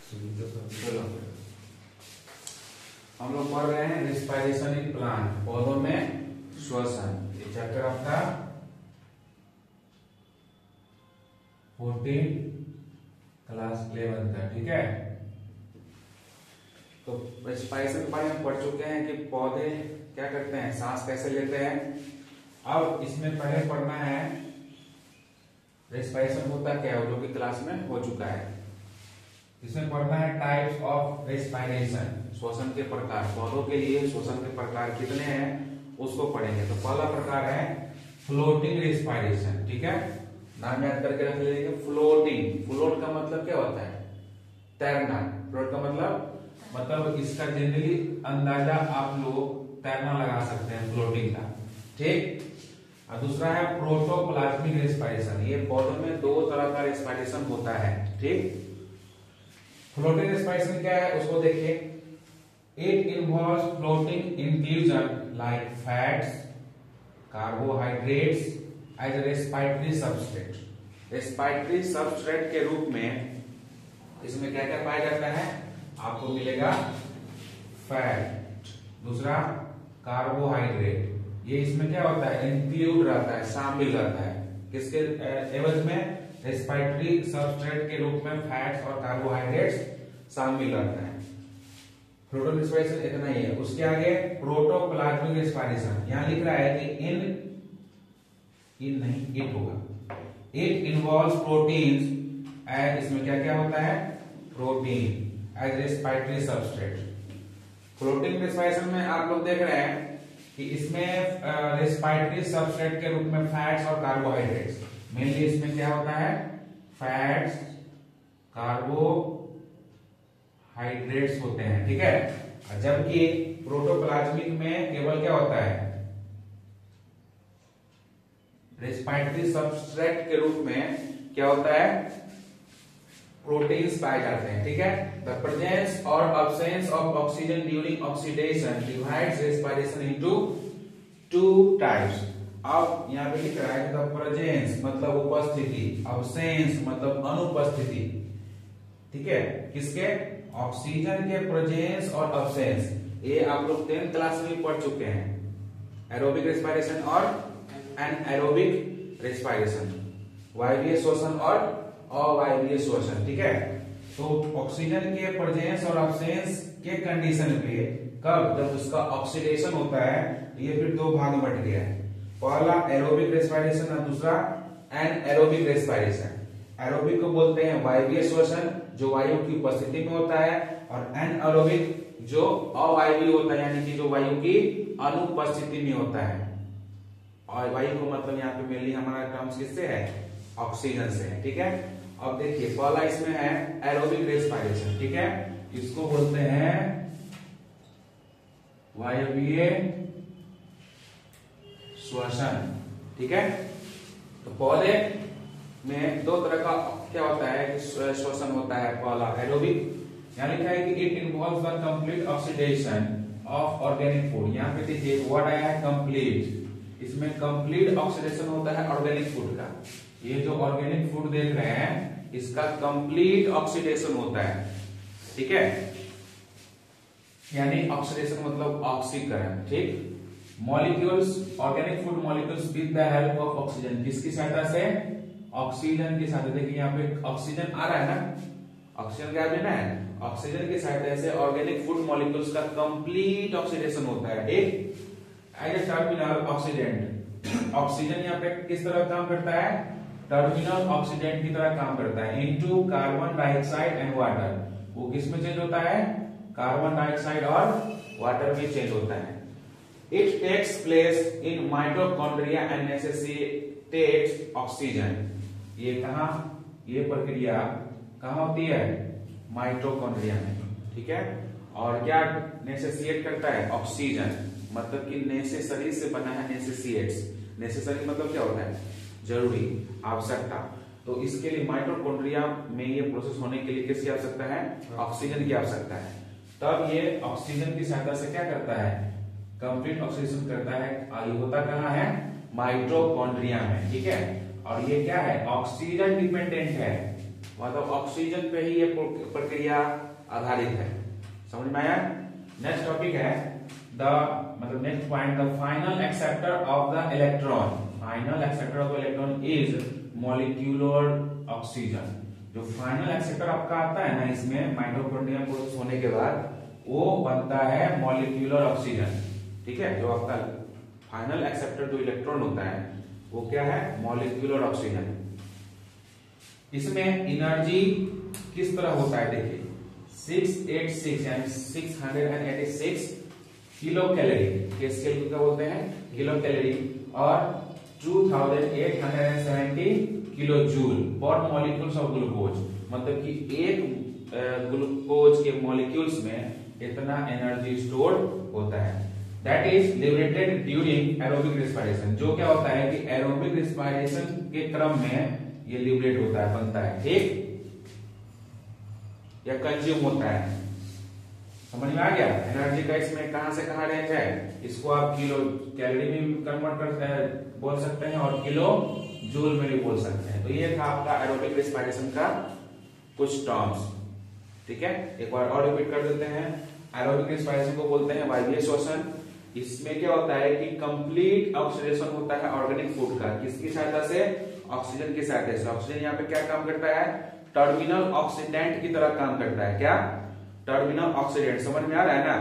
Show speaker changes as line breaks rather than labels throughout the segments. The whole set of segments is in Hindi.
चलो हम लोग पढ़ रहे हैं रेस्पिरेशन इन प्लांट, पौधों में श्वसन। ये चैप्टर आपका 14 क्लास 11 का, ठीक है। तो रेस्पिरेशन के बारे में पढ़ चुके हैं कि पौधे क्या करते हैं, सांस कैसे लेते हैं। अब इसमें पहले पढ़ना है रेस्पिरेशन होता क्या है, जो कि क्लास में हो चुका है। इसमें पढ़ना है टाइप्स ऑफ रेस्पिरेशन, श्वसन के प्रकार। पौधों के लिए श्वसन के प्रकार कितने हैं उसको पढ़ेंगे। तो पहला प्रकार है फ्लोटिंग रेस्पिरेशन, ठीक है। नाम याद करके रख लीजिए, फ्लोटिंग। फ्लोट का मतलब क्या होता है, तैरना। फ्लोट का मतलब इसका जनरली अंदाजा आप लोग तैरना लगा सकते हैं, फ्लोटिंग का, ठीक। और दूसरा है प्रोटोप्लाज्मिक रेस्पिरेशन। ये पौधों में दो तरह का रेस्पिरेशन होता है, ठीक। फ्लोटिंग रेस्पिरेशन क्या है उसको देखिए। It involves floating inclusion like fats, carbohydrates as a respiratory substrate. Respiratory substrate के रूप में इसमें क्या क्या पाया जाता है, आपको मिलेगा फैट, दूसरा कार्बोहाइड्रेट। ये इसमें क्या होता है, इंक्लूड रहता है, शामिल रहता है। किसके एवज में, रेस्पिरेटरी सबस्ट्रेट के रूप में फैट्स और कार्बोहाइड्रेट्स शामिल रहता है। फ्लोटिंग रेस्पिरेशन इतना ही है। उसके आगे प्रोटोप्लाज्मिक रेस्पिरेशन, यहां लिख रहा है कि इन नहीं, इट होगा। इट इन्वॉल्व्स प्रोटीन्स एज, इसमें क्या क्या होता है, protein as respiratory substrate. Floating respiration में आप लोग देख रहे हैं कि इसमें रेस्पिरेटरी सबस्ट्रेट के रूप में फैट्स और कार्बोहाइड्रेट्स, मेनली इसमें क्या होता है, फैट्स, कार्बोहाइड्रेट्स होते हैं, ठीक है। जबकि प्रोटोप्लाज्मिक में केवल क्या होता है, रेस्पिरेटरी सबस्ट्रेट के रूप में क्या होता है, प्रोटीन्स पाए जाते हैं, ठीक है। द प्रेजेंस और absence of oxygen during oxidation divides respiration into two types. अब यहाँ पे लिख रहा है द प्रेजेंस मतलब उपस्थिति, अब्सेंस मतलब अनुपस्थिति, ठीक है। किसके, ऑक्सीजन के प्रेजेंस और अब्सेंस। ये आप लोग 10th क्लास में पढ़ चुके हैं, एरोबिक रेस्पिरेशन और एनाएरोबिक रेस्पिरेशन, वायवीय श्वसन और अवायवीय श्वसन, ठीक है। तो ऑक्सीजन के प्रेजेंस और अब्सेंस के कंडीशन पे, कब, जब उसका ऑक्सीडेशन होता है, ये फिर दो भाग में बट गया है। पहला एरोबिक रेस्पिरेशन और दूसरा एनाएरोबिक रेस्पिरेशन। एरोबिक को बोलते हैं वायवीय श्वसन, जो वायु की उपस्थिति में होता है, और एनाएरोबिक जो अवायवीय होता है, यानी कि जो वायु की अनुपस्थिति में होता है। और वायु को मतलब यहाँ पे मेनली हमारा टर्म्स किससे है, ऑक्सीजन से है, ठीक है। अब देखिए पहला इसमें है एरोबिक रेस्पिरेशन, ठीक है। इसको बोलते हैं वायवीय श्वसन, ठीक है। तो पौधे में दो तरह का क्या होता है, श्वसन होता है। पहला एरोबिक, यहाँ लिखा है कि it involves the complete oxidation of organic food. यहाँ पे देखिए वर्ड आया है कंप्लीट, इसमें कंप्लीट ऑक्सीडेशन होता है ऑर्गेनिक फूड का। ये जो ऑर्गेनिक फूड देख रहे हैं इसका कंप्लीट ऑक्सीडेशन होता है, ठीक है। यानी ऑक्सीडेशन मतलब ऑक्सीकरण, ठीक। Molecules, organic food molecules with the help of oxygen, किसकी सहायता से, ऑक्सीजन की सहायता। देखिए यहाँ पे ऑक्सीजन आ रहा है ना, ऑक्सीजन क्या देना है, ऑक्सीजन की सहायता से ऑर्गेनिक फूड मॉलिक्यूल्स का कंप्लीट ऑक्सीडेशन होता है, ठीक। As a terminal oxidant, oxygen यहाँ पे किस तरह काम करता है, टर्मिनल ऑक्सीडेंट की तरह काम करता है, into carbon dioxide and water. वो किस में चेंज होता है, कार्बन डाइऑक्साइड और वाटर में चेंज होता है। It takes place in mitochondria and necessitates oxygen. ये कहा, ये प्रक्रिया कहाँ होती है, माइटोकॉन्ड्रिया में, ठीक है। और क्या नेसेसिएट करता है, ऑक्सीजन, मतलब कि नेसेसरी से बना है, नेसेसिएट्स। नेसेसरी मतलब क्या होता है, जरूरी, आवश्यकता। तो इसके लिए माइटोकॉन्ड्रिया में ये प्रोसेस होने के लिए किसकी आवश्यकता है, ऑक्सीजन की आवश्यकता है। तब ये ऑक्सीजन की सहायता से क्या करता है, कंप्लीट ऑक्सीडेशन करता है। ये होता कहाँ है, माइटोकॉन्ड्रिया में, ठीक है। और ये क्या है, ऑक्सीजन डिपेंडेंट है, मतलब ऑक्सीजन पे ही ये प्रक्रिया आधारित है। समझ में आया? नेक्स्ट टॉपिक है मतलब next point, the final acceptor of the electron. Final acceptor of electron is molecular oxygen. जो फाइनल एक्सेप्टर आपका आता है ना इसमें माइटोकॉन्ड्रिया प्रोसेस होने के बाद वो बनता है मॉलिक्यूलर ऑक्सीजन। ठीक है, जो आपका फाइनल एक्सेप्टर जो इलेक्ट्रॉन होता है वो क्या है? Molecular oxygen. इसमें एनर्जी किस तरह होता है देखिए, 686 यानी 686 किलो कैलोरी के स्केल को क्या बोलते हैं? Kilo calorie. और 2870 किलो जूल पर मॉलिक्यूल्स ऑफ ग्लूकोज। मतलब कि एक ग्लूकोज के मॉलिक्यूल्स में इतना एनर्जी स्टोर होता है। That is liberated during aerobic respiration. जो क्या होता है कि एरोबिक रेस्पिरेशन के क्रम में ये लिबरेट होता है, बनता है, ठीक, या कंज्यूम होता है। समझ में आ गया? एनर्जी का इसमें कहां से कहां रेंज है, इसको आप किलो कैलोरी में कन्वर्ट कर बोल सकते हैं और किलो जूल में भी बोल सकते हैं। तो ये था आपका एरोबिक रेस्पिरेशन का कुछ टर्म्स। ठीक है, एक बार और रिपीट कर देते हैं। एरोबिक रेस्पिरेशन को बोलते हैं वायवीय श्वसन। इसमें क्या होता है कि कंप्लीट ऑक्सीडेशन होता है ऑर्गेनिक फूड का। किसकी सहायता से? ऑक्सीजन की सहायता से। ऑक्सीजन यहाँ पे क्या काम करता है? टर्मिनल ऑक्सीडेंट की तरह काम करता है। क्या? Terminal oxidant. समझ में आ रहा है ना?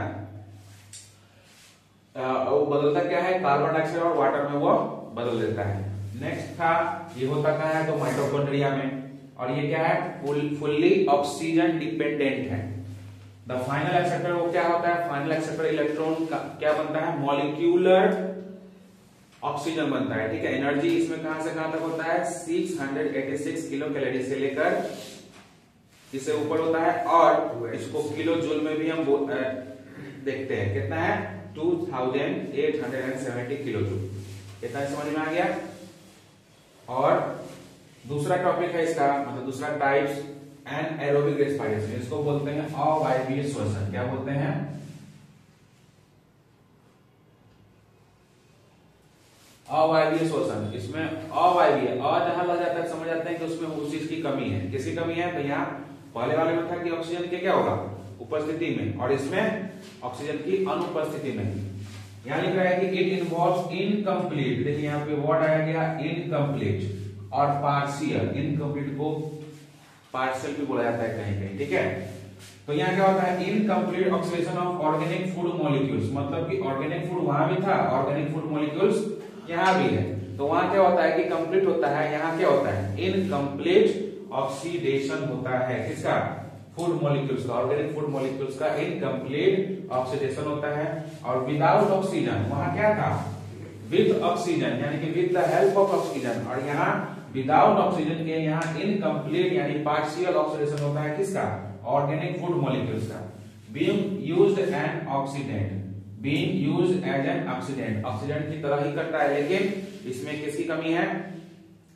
वो बदलता क्या है? कार्बन डाइऑक्साइड और वाटर में वो बदल देता है। नेक्स्ट था, ये होता क्या है? तो माइटोकॉन्ड्रिया में। और ये क्या है? फुल्ली ऑक्सीजन डिपेंडेंट है। द फाइनल एक्सेप्टर वो क्या होता है? फाइनल एक्सेप्टर इलेक्ट्रॉन का क्या बनता है? मॉलिक्यूलर ऑक्सीजन बनता है। ठीक है, एनर्जी इसमें कहां से कहां तक होता है? 686 किलो कैलोरी से लेकर इससे ऊपर होता है। और इसको किलो जूल में भी हम देखते हैं। कितना है? 2870 किलो जूल। कितना समझ में आ गया? और दूसरा टॉपिक है इसका, मतलब दूसरा टाइप्स एनाएरोबिक रेस्पिरेशन। इसको बोलते हैं अवायवीय श्वसन। क्या बोलते हैं? अवायवीय श्वसन। इसमें अवायवीय जहां लग जाता है समझ जाते हैं कि उसमें उस चीज की कमी है। किसकी कमी है? तो यहाँ पहले वाले में था कि ऑक्सीजन के क्या होगा? उपस्थिति में, और इसमें ऑक्सीजन की अनुपस्थिति में। यहाँ लिख रहा है कि इट इन्वॉल्व्स इनकम्प्लीट। देखिए यहाँ पे वर्ड आया गया इनकम्प्लीट और पार्शियल। इनकम्प्लीट को पार्शियल भी बोला जाता है कहीं कहीं। ठीक है, तो यहाँ क्या होता है? Incomplete oxidation of organic food molecules. मतलब कि ऑर्गेनिक फूड वहां भी था, ऑर्गेनिक फूड मॉलिक्यूल्स यहाँ भी है। तो वहां क्या होता है कि कंप्लीट होता है, यहाँ क्या होता है? इनकम्प्लीट ऑक्सीडेशन होता है। किसका? फूड मॉलिक्यूल्स का, ऑर्गेनिक फूड मॉलिक्यूल्स का इनकम्प्लीट ऑक्सीडेशन होता है। और विदाउट ऑक्सीजन वहां क्या था? विद ऑक्सीजन, यानी कि with the help of oxygen. और यहाँ विदाउट ऑक्सीजन के यहाँ इनकम्प्लीट यानी पार्शियल ऑक्सीडेशन होता है। किसका? ऑर्गेनिक फूड मॉलिक्यूल्स का। Being used an oxidant, being used as an oxidant, oxidant की तरह ही करता है। लेकिन इसमें किसकी कमी है?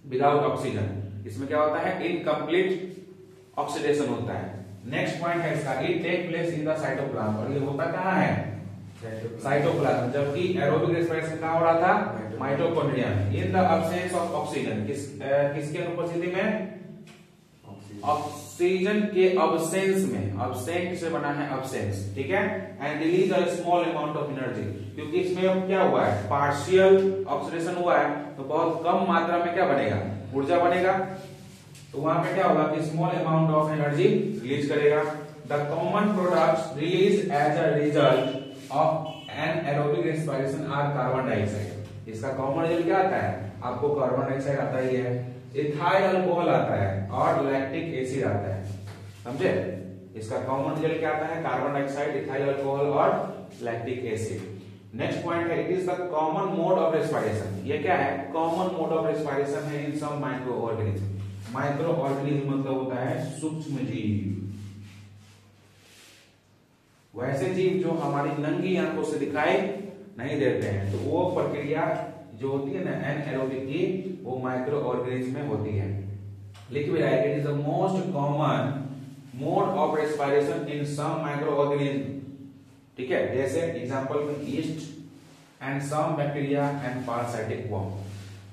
Without oxygen. इसमें क्या होता है? इनकम्प्लीट ऑक्सीडेशन होता है। नेक्स्ट पॉइंट है इसका, it take place in the cytoplasm. और ये होता कहां है? साइटोप्लाज्म। जबकि एरोबिक रेस्पिरेशन कहां हो रहा था? माइटोकॉन्ड्रिया में। In the absence of oxygen, किसके अनुपस्थिति में? ऑक्सीजन के अब्सेंस में। अब्सेंट से बना है अब्सेंस। ठीक है, and release a small amount of energy. क्योंकि इसमें क्या हुआ है? पार्शियल ऑक्सीडेशन हुआ है, तो बहुत कम मात्रा में क्या बनेगा? ऊर्जा बनेगा। तो वहां पे क्या होगा कि small amount of energy release करेगा। The common products release as a result of an aerobic respiration are carbon dioxide. इसका कॉमन रिजल्ट क्या आता है? आपको कार्बन डाइऑक्साइड आता ही है, इथाइल अल्कोहल आता है और लैक्टिक एसिड आता है। समझे? इसका कॉमन रिजल्ट क्या आता है? कार्बन डाइऑक्साइड, इथाइल अल्कोहल और लैक्टिक एसिड। नेक्स्ट पॉइंट है, it is the common mode of respiration. ये क्या है? कॉमन मोड ऑफ रेस्पिरेशन है in some microorganism. Microorganism मतलब होता है सूक्ष्म जीव। वैसे जीव जो हमारी नंगी आंखों से दिखाई नहीं देते हैं, तो वो प्रक्रिया जो होती है ना एनाएरोबिक की, वो माइक्रो ऑर्गेनिज्म में होती है। Liquid it is the most common mode of respiration in some microorganism. ठीक है, जैसे एग्जांपल में yeast and some bacteria and parasitic worm.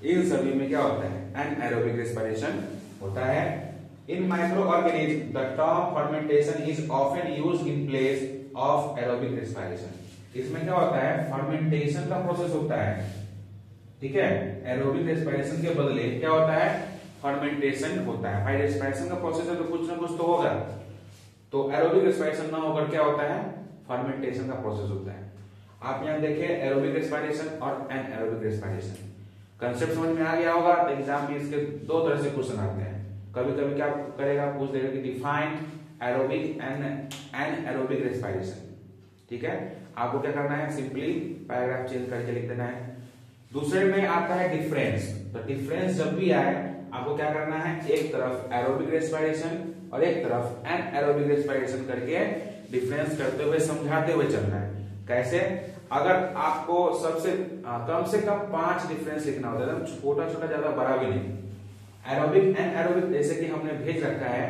इन सभी में क्या होता है? एनाएरोबिक रेस्पिरेशन होता है। In microorganisms, the term fermentation is often used in place of aerobic respiration. इसमें क्या होता है, फर्मेंटेशन का प्रोसेस होता है, ठीक है। एरोबिक रेस्पिरेशन के बदले क्या होता है, फर्मेंटेशन होता है। भाई रेस्पिरेशन का प्रोसेस है तो कुछ ना कुछ तो होगा, तो एरोबिक रेस्पिरेशन ना होकर क्या होता है, फर्मेंटेशन का प्रोसेस होता है। आप यहाँ देखिए एरोबिक रेस्पिरेशन और एनएरोबिक रेस्पिरेशन, कंसेप्ट समझ में आ गया होगा। तो एग्जाम में इसके दो तरह से क्वेश्चन आते हैं। कभी कभी क्या करेगा, पूछ देगा कि define aerobic and anaerobic respiration, ठीक है। आपको क्या करना है, सिंपली पैराग्राफ चेंज करके लिख देना है। दूसरे में आता है डिफरेंस, तो डिफरेंस जब भी आए आपको क्या करना है, एक तरफ एरोबिक रेस्पिरेशन और एक तरफ एनएरोबिक रेस्पिरेशन करके डिफरेंस करते हुए समझाते हुए चलना है। कैसे, अगर आपको सबसे कम से कम 5 डिफरेंस लिखना होता है, एकदम छोटा छोटा ज्यादा बड़ा भी नहीं। एरोबिक एनएरोबिक जैसे कि हमने भेज रखा है,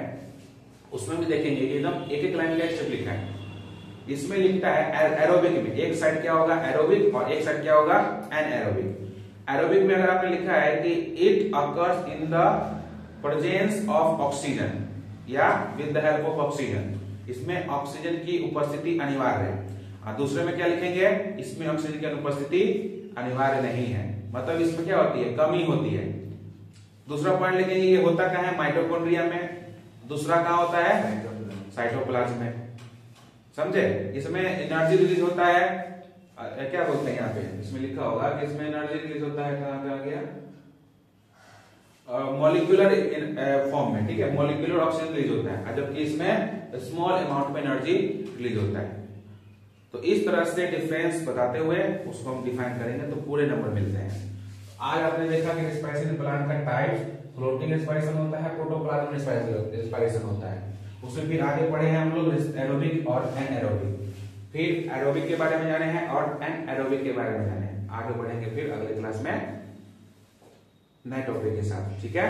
उसमें भी देखेंगे एकदम एक एक लाइन का स्टेप लिखा है। इसमें लिखता है एरोबिक में एक साइड क्या होगा एरोबिक और एक साइड क्या होगा एनएरोबिक। एरोबिक में अगर आपने लिखा है कि it occurs in the presence of oxygen या with the help of oxygen, इसमें ऑक्सीजन की उपस्थिति अनिवार्य है। दूसरे में क्या लिखेंगे, इसमें ऑक्सीजन की अनुपस्थिति अनिवार्य नहीं है, मतलब इसमें क्या होती है, कमी होती है। दूसरा पॉइंट लिखेंगे, ये होता क्या है माइटोकॉन्ड्रिया में, दूसरा कहाँ होता है साइटोप्लाज्म में, समझे। इसमें एनर्जी रिलीज होता है, क्या बोलते हैं यहाँ पे, इसमें लिखा होगा कि इसमें एनर्जी रिलीज होता है, कहाँ पे आ गया, मॉलिक्यूलर फॉर्म में, ठीक है, मॉलिक्यूलर ऑक्सीजन रिलीज होता है, जबकि इसमें स्मॉल अमाउंट में एनर्जी रिलीज होता है। तो इस तरह से डिफरेंस बताते हुए उसको हम डिफाइन करेंगे तो पूरे नंबर मिलते हैं। आज आपने देखा कि रेस्पिरेशन प्लांट का टाइप, फ्लोटिंग रेस्पिरेशन होता है, प्रोटोप्लाज्म रेस्पिरेशन होता है। उसमें फिर आगे पढ़े हैं हम लोग एरोबिक और एनएरोबिक, फिर एरोबिक के बारे में जाने हैं और एनएरोबिक के बारे में जाने हैं। आगे बढ़ेंगे फिर अगले क्लास में नए टॉपिक के साथ, ठीक है।